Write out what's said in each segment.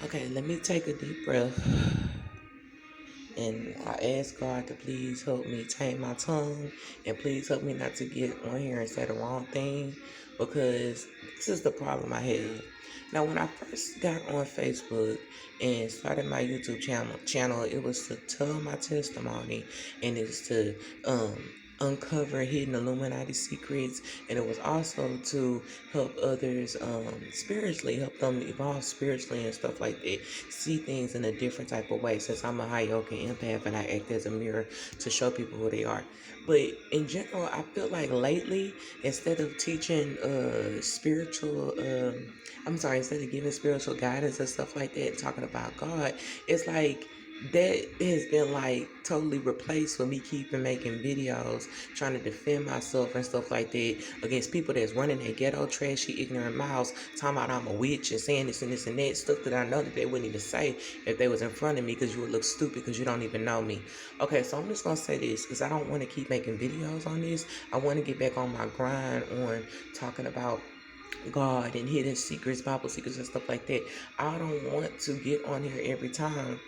Okay, let me take a deep breath. And I ask God to please help me tame my tongue and please help me not to get on here and say the wrong thing because this is the problem I have. Now, when I first got on Facebook and started my YouTube channel, it was to tell my testimony and it's to uncover hidden Illuminati secrets, and it was also to help others spiritually, help them evolve spiritually and stuff like that, see things in a different type of way. Since I'm a high yoga empath and I act as a mirror to show people who they are. But in general, I feel like lately, instead of teaching instead of giving spiritual guidance and stuff like that, and talking about God, it's like that has been like totally replaced with me keeping making videos trying to defend myself and stuff like that against people that's running their ghetto trashy ignorant mouths talking about I'm a witch and saying this and this and that stuff that I know that they wouldn't even say if they was in front of me because you would look stupid because you don't even know me. Okay, so I'm just gonna say this because I don't want to keep making videos on this. I want to get back on my grind on talking about God and hidden secrets, Bible secrets and stuff like that. I don't want to get on here every time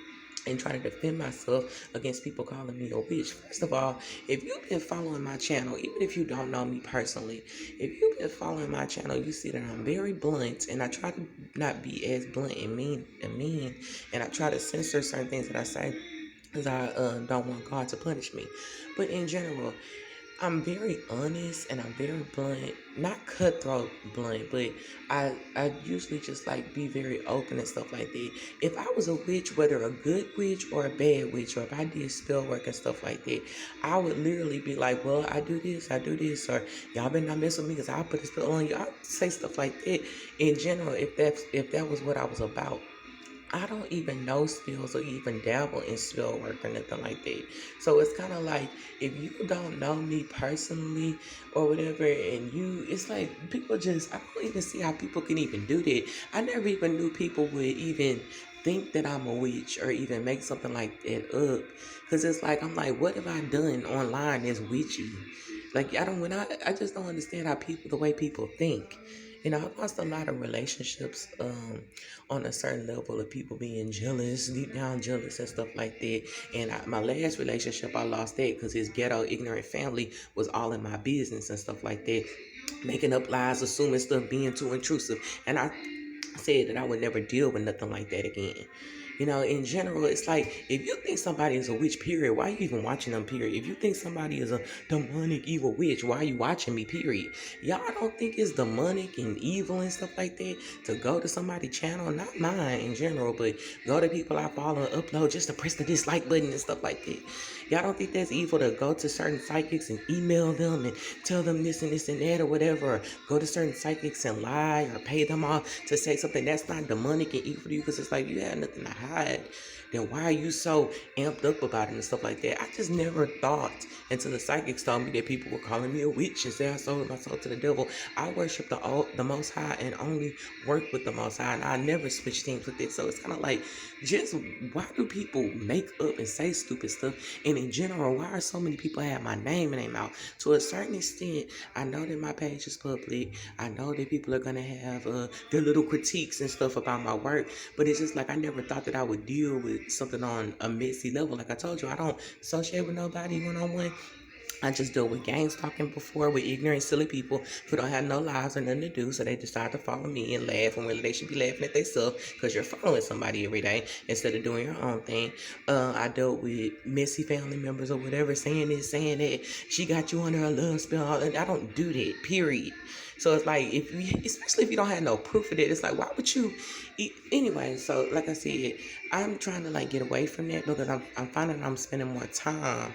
and try to defend myself against people calling me a witch. First of all, if you've been following my channel, even if you don't know me personally, if you've been following my channel, you see that I'm very blunt, and I try to not be as blunt and mean, and I try to censor certain things that I say because I don't want God to punish me. But in general, I'm very honest and I'm very blunt, not cutthroat blunt, but I usually just like be very open and stuff like that. If I was a witch, whether a good witch or a bad witch, or if I did spell work and stuff like that, I would literally be like, well, I do this, or y'all better not mess with me because I'll put a spell on you. I'll say stuff like that. In general, if that was what I was about. I don't even know spells or even dabble in spell work or nothing like that. So it's kind of like if you don't know me personally or whatever, and it's like people just, I don't even see how people can even do that. I never even knew people would even think that I'm a witch or even make something like that up. Because it's like, I'm like, what have I done online that's witchy? Like, I just don't understand how the way people think. I've lost a lot of relationships on a certain level of people being jealous, deep down jealous and stuff like that. And my last relationship, I lost that because his ghetto ignorant family was all in my business and stuff like that, making up lies, assuming stuff, being too intrusive. And I said that I would never deal with nothing like that again. In general, it's like if you think somebody is a witch, period, why are you even watching them, period? If you think somebody is a demonic evil witch, why are you watching me, period? Y'all don't think it's demonic and evil and stuff like that to go to somebody's channel, not mine in general, but go to people I follow and upload just to press the dislike button and stuff like that. Y'all don't think that's evil to go to certain psychics and email them and tell them this and this and that or whatever, or go to certain psychics and lie or pay them off to say something that's not demonic and evil to you because it's like you had nothing to hide? Then why are you so amped up about it and stuff like that? I just never thought until the psychics told me that people were calling me a witch and say I sold my soul to the devil. I worship the Most High and only work with the Most High, and I never switch teams with it. So it's kind of like, just why do people make up and say stupid stuff? And in general, why are so many people have my name in their mouth? To a certain extent, I know that my page is public. I know that people are gonna have their little critiques and stuff about my work, but it's just like I never thought that I would deal with something on a messy level. Like I told you, I don't associate with nobody one-on-one. I just deal with gangs talking before with ignorant, silly people who don't have no lives or nothing to do, so they decide to follow me and laugh, and whether they should be laughing at themselves because you're following somebody every day instead of doing your own thing. I dealt with messy family members or whatever, saying this, saying that, she got you under a love spell, and I don't do that, period. So it's like, especially if you don't have no proof of it, it's like, why would you anyway? So like I said, I'm trying to like get away from that because I'm finding I'm spending more time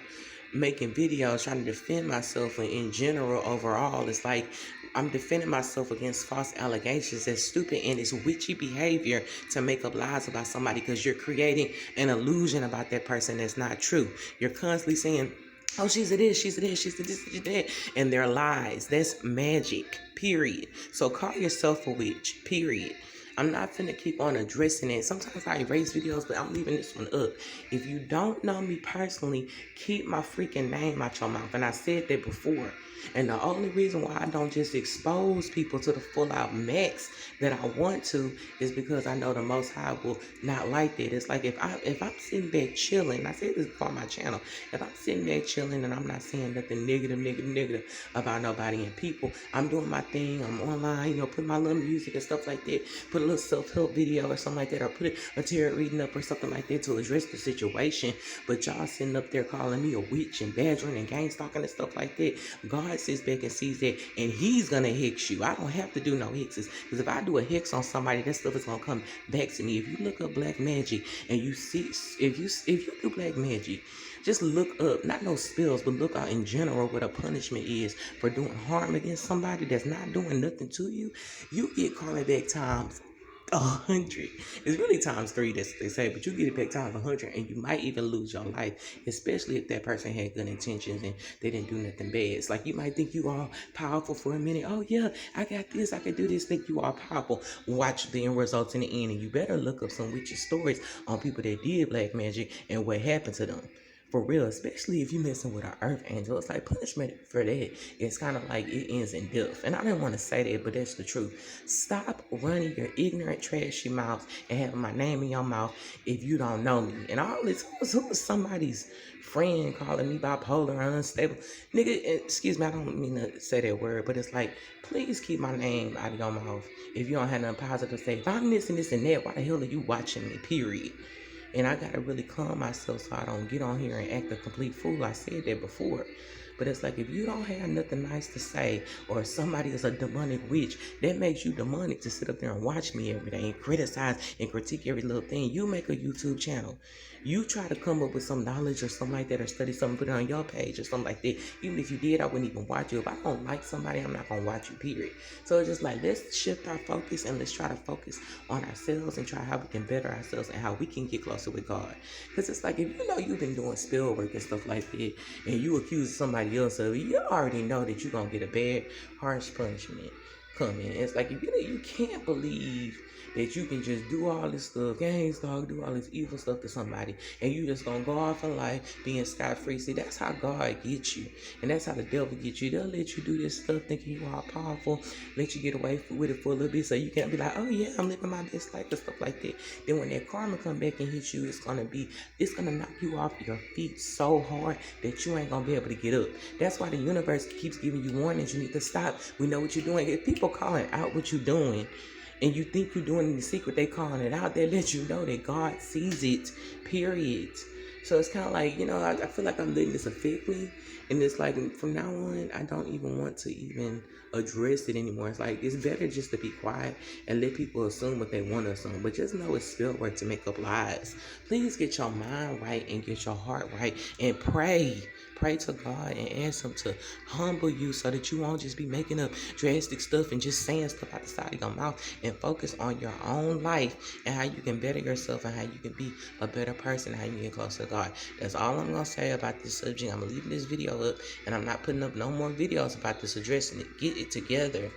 making videos trying to defend myself, and in general overall it's like I'm defending myself against false allegations. That's stupid and it's witchy behavior to make up lies about somebody because you're creating an illusion about that person that's not true. You're constantly saying, oh, she's a this, she's a this, she's a this, she's a that, and they're lies. That's magic, period. So call yourself a witch, period. I'm not finna keep on addressing it. Sometimes I erase videos, but I'm leaving this one up. If you don't know me personally, keep my freaking name out your mouth. And I said that before. And the only reason why I don't just expose people to the full out max that I want to is because I know the Most High will not like that. It's like if I'm sitting back chilling, I said this before on my channel, if I'm sitting back chilling and I'm not saying nothing negative about nobody and people, I'm doing my thing, I'm online, put my little music and stuff like that, put a little self-help video or something like that, or put a tarot reading up or something like that to address the situation. But y'all sitting up there calling me a witch and badgering and gang stalking and stuff like that. God sits back and sees that, and he's gonna hex you. I don't have to do no hexes, because if I do a hex on somebody, that stuff is gonna come back to me. If you look up black magic and you see, if you do black magic, just look up, not no spells, but look out in general what a punishment is for doing harm against somebody that's not doing nothing to you. You get karma back times 100. It's really times 3, that's what they say, but you get it back times 100, and you might even lose your life, especially if that person had good intentions and they didn't do nothing bad. It's like you might think you are powerful for a minute. Oh yeah, I got this, I can do this, think you are powerful. Watch the end results in the end, and you better look up some witchy stories on people that did black magic and what happened to them. For real, especially if you're messing with an earth angel. It's like punishment for that. It's kind of like it ends in death. And I didn't want to say that, but that's the truth. Stop running your ignorant, trashy mouth and having my name in your mouth if you don't know me. And all this, who was somebody's friend calling me bipolar or unstable? Nigga, excuse me, I don't mean to say that word, but it's like, please keep my name out of your mouth if you don't have nothing positive to say. If I'm this and this and that, why the hell are you watching me, period? And I gotta really calm myself so I don't get on here and act a complete fool. I said that before. But it's like, if you don't have nothing nice to say, or somebody is a demonic witch, that makes you demonic to sit up there and watch me every day and criticize and critique every little thing. You make a YouTube channel. You try to come up with some knowledge or something like that, or study something, put it on your page or something like that. Even if you did, I wouldn't even watch you. If I don't like somebody, I'm not gonna watch you, period. So it's just like, let's shift our focus and let's try to focus on ourselves and try how we can better ourselves and how we can get closer with God. Because it's like, if you know you've been doing spell work and stuff like that, and you accuse somebody else of it, you already know that you're gonna get a bad, harsh punishment coming. It's like, if you can't believe that you can just do all this stuff, gangs dog, do all this evil stuff to somebody, and you just gonna go off in life being scot-free. See, that's how God gets you, and that's how the devil gets you. They'll let you do this stuff thinking you are powerful, let you get away with it for a little bit, so you can be like, oh yeah, I'm living my best life and stuff like that. Then when that karma come back and hit you, it's gonna knock you off your feet so hard that you ain't gonna be able to get up. That's why the universe keeps giving you warnings. You need to stop. We know what you're doing. If people calling out what you're doing, and you think you're doing it in secret, they calling it out. They let you know that God sees it, period. So it's kind of like, I feel like I'm letting this affect me. And it's like, from now on, I don't even want to even address it anymore. It's like, it's better just to be quiet and let people assume what they want to assume. But just know it's spell work to make up lies. Please get your mind right and get your heart right and pray. Pray to God and ask Him to humble you so that you won't just be making up drastic stuff and just saying stuff out the side of your mouth, and focus on your own life and how you can better yourself and how you can be a better person, how you can get closer to God. That's all I'm going to say about this subject. I'm leaving this video up, and I'm not putting up no more videos about this, addressing it. Get it together.